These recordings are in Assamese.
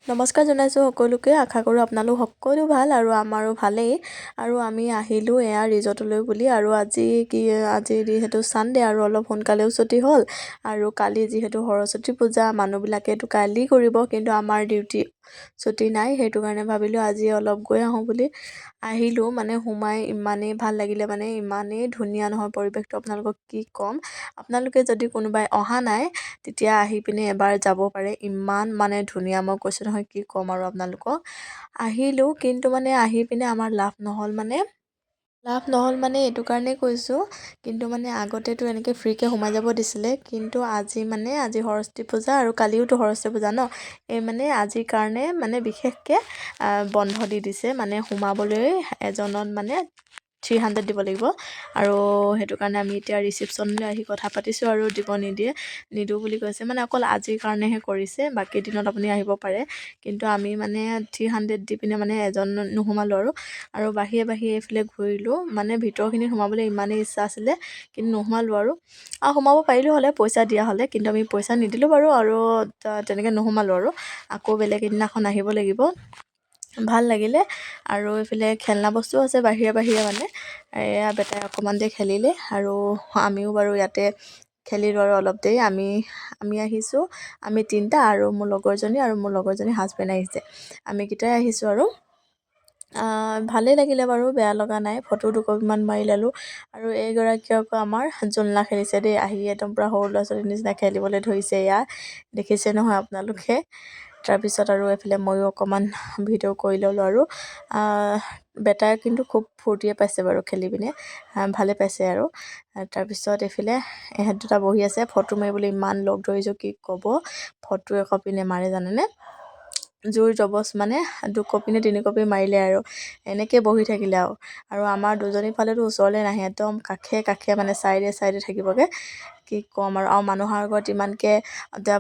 নমস্কাৰ জনাইছোঁ সকলোকে। আশা কৰোঁ আপোনালোক সকলো ভাল আৰু আমাৰো ভালেই। আৰু আমি আহিলোঁ এয়া ৰিজৰ্টলৈ বুলি। আৰু আজি যিহেতু ছানডে' আৰু অলপ সোনকালেও ছুটি হ'ল। আৰু কালি যিহেতু সৰস্বতী পূজা, মানুহবিলাকেতো কালি কৰিব, কিন্তু আমাৰ ডিউটি ছুটি নাই। সেইটো কাৰণে ভাবিলোঁ আজি অলপ গৈ আহোঁ বুলি আহিলোঁ। মানে সোমাই ইমানেই ভাল লাগিলে, মানে ইমানেই ধুনীয়া নহয় পৰিৱেশটো, আপোনালোকক কি ক'ম। আপোনালোকে যদি কোনোবাই অহা নাই তেতিয়া আহি পিনে এবাৰ যাব পাৰে। ইমান মানে ধুনীয়া, মই কৈছোঁ নহয় কি ক'ম আৰু আপোনালোকক। আহিলোঁ, কিন্তু মানে আহি পিনে আমাৰ লাভ নহ'ল মানে এইটো কাৰণেই কৈছোঁ, কিন্তু মানে আগতেতো এনেকৈ ফ্ৰীকৈ সোমাই যাব দিছিলে, কিন্তু আজি সৰস্বতী পূজা আৰু কালিওতো সৰস্বতী পূজা ন, এই মানে আজিৰ কাৰণে মানে বিশেষকৈ বন্ধ দি দিছে। মানে সোমাবলৈ এজনত মানে 300 দিব লাগিব। আৰু সেইটো কাৰণে আমি এতিয়া ৰিচিপশ্যনলৈ আহি কথা পাতিছোঁ, আৰু দিব নিদিওঁ বুলি কৈছে। মানে অকল আজিৰ কাৰণেহে কৰিছে, বাকী দিনত আপুনি আহিব পাৰে। কিন্তু আমি মানে 300 দি পিনে মানে এজন নোসোমালোঁ আৰু বাহিৰে এইফালে ঘূৰিলোঁ। মানে ভিতৰখিনিত সোমাবলৈ ইমানেই ইচ্ছা আছিলে, কিন্তু নোসোমালোঁ আৰু সোমাব পাৰিলোঁ হ'লে, পইচা দিয়া হ'লে, কিন্তু আমি পইচা নিদিলোঁ বাৰু। আৰু তেনেকৈ নোসোমালোঁ আৰু আকৌ বেলেগ এদিনাখন আহিব লাগিব। ভাল লাগিলে। আৰু এইফালে খেলনা বস্তুও আছে বাহিৰে মানে। এয়া বেটাই অকণমান দেৰি খেলিলে, আৰু আমিও বাৰু ইয়াতে খেলিলোঁ আৰু অলপ দেৰি। আমি আহিছোঁ, আমি 3টা, আৰু মোৰ লগৰজনী হাজবেণ্ড আহিছে। আমিকেইটাই আহিছোঁ আৰু ভালেই লাগিলে বাৰু, বেয়া লগা নাই। ফটো দুকপিমান মাৰি ল'লোঁ। আৰু এইগৰাকী আকৌ আমাৰ জোলনা খেলিছে দেই, আহি একদম পূৰা সৰু ল'ৰা ছোৱালীৰ নিচিনা খেলিবলৈ ধৰিছে। এয়া দেখিছে নহয় আপোনালোকে। তাৰপিছত আৰু এইফালে ময়ো অকণমান ভিডিঅ' কৰি ল'লোঁ। আৰু বেটাই কিন্তু খুব ফূৰ্তিয়ে পাইছে বাৰু খেলি পিনে, ভালে পাইছে। আৰু তাৰপিছত এইফালে এহেঁত দুটা বহি আছে, ফটো মাৰিবলৈ ইমান লগ ধৰিছোঁ কি ক'ব। ফটো একপি নেমাৰে জানেনে, জোৰ জবজ মানে 2 কপি নে 3 কপি মাৰিলে আৰু এনেকৈ বহি থাকিলে। আৰু আমাৰ দুজনী ফালেতো ওচৰলৈ নাহে, একদম কাষে মানে চাইডে থাকিবগৈ। কি ক'ম আৰু মানুহৰ আগত ইমানকৈ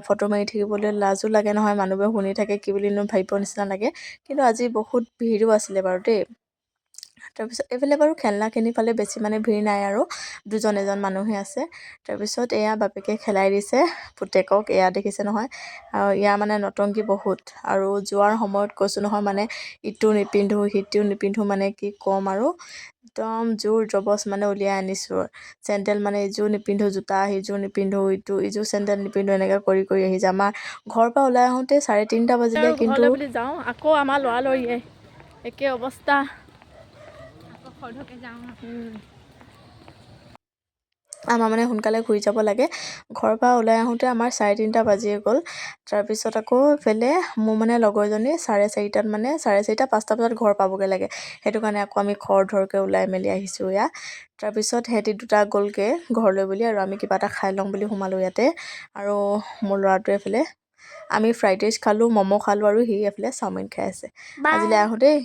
ফটো মাৰি থাকিবলৈ লাজো লাগে নহয়, মানুহবোৰে শুনি থাকে কি বুলিনো ভাবিব নিচিনা লাগে। কিন্তু আজি বহুত ভিৰো আছিলে বাৰু দেই। তাৰপিছত এইফালে বাৰু খেলনাখিনি ফালে বেছি মানে ভিৰ নাই, আৰু এজন মানুহে আছে। তাৰপিছত এয়া বাপেকে খেলাই দিছে পুতেকক, এয়া দেখিছে নহয়। আৰু ইয়াৰ মানে নতংকি বহুত। আৰু যোৱাৰ সময়ত কৈছোঁ নহয়, মানে ইটো নিপিন্ধোঁ সিটো নিপিন্ধোঁ, মানে কি ক'ম আৰু একদম জোৰ জবজ মানে উলিয়াই আনিছোঁ। চেণ্ডেল মানে ইযোৰ নিপিন্ধোঁ, জোতা সিযোৰ নিপিন্ধোঁ, ইযোৰ চেণ্ডেল নিপিন্ধোঁ, এনেকৈ কৰি আহিছে। আমাৰ ঘৰৰ পৰা ওলাই আহোঁতে 3:30 বাজিলে। কিন্তু ঘৰলৈ বুলি যাওঁ, আকৌ আমাৰ লৰালৰিয়ে একে অৱস্থা। আমাৰ মানে সোনকালে ঘূৰি যাব লাগে। ঘৰৰ পৰা ওলাই আহোঁতে আমাৰ 3:30 বাজিয়ে গ'ল। তাৰপিছত আকৌ এইফালে মোৰ মানে লগৰজনী 4:30 মানে 4:30-5টা বজাত ঘৰ পাবগৈ লাগে। সেইটো কাৰণে আকৌ আমি খৰধৰকৈ ওলাই মেলি আহিছোঁ এয়া। তাৰপিছত সিহঁতি দুটা গ'লগৈ ঘৰলৈ বুলি, আৰু আমি কিবা এটা খাই লওঁ বুলি সোমালোঁ ইয়াতে। আৰু মোৰ ল'ৰাটোৱে এইফালে, আমি ফ্ৰাইড ৰাইচ খালোঁ, ম'ম' খালোঁ, আৰু সি এইফালে চাওমিন খাই আছে। আজিলৈ আহোঁ দেই।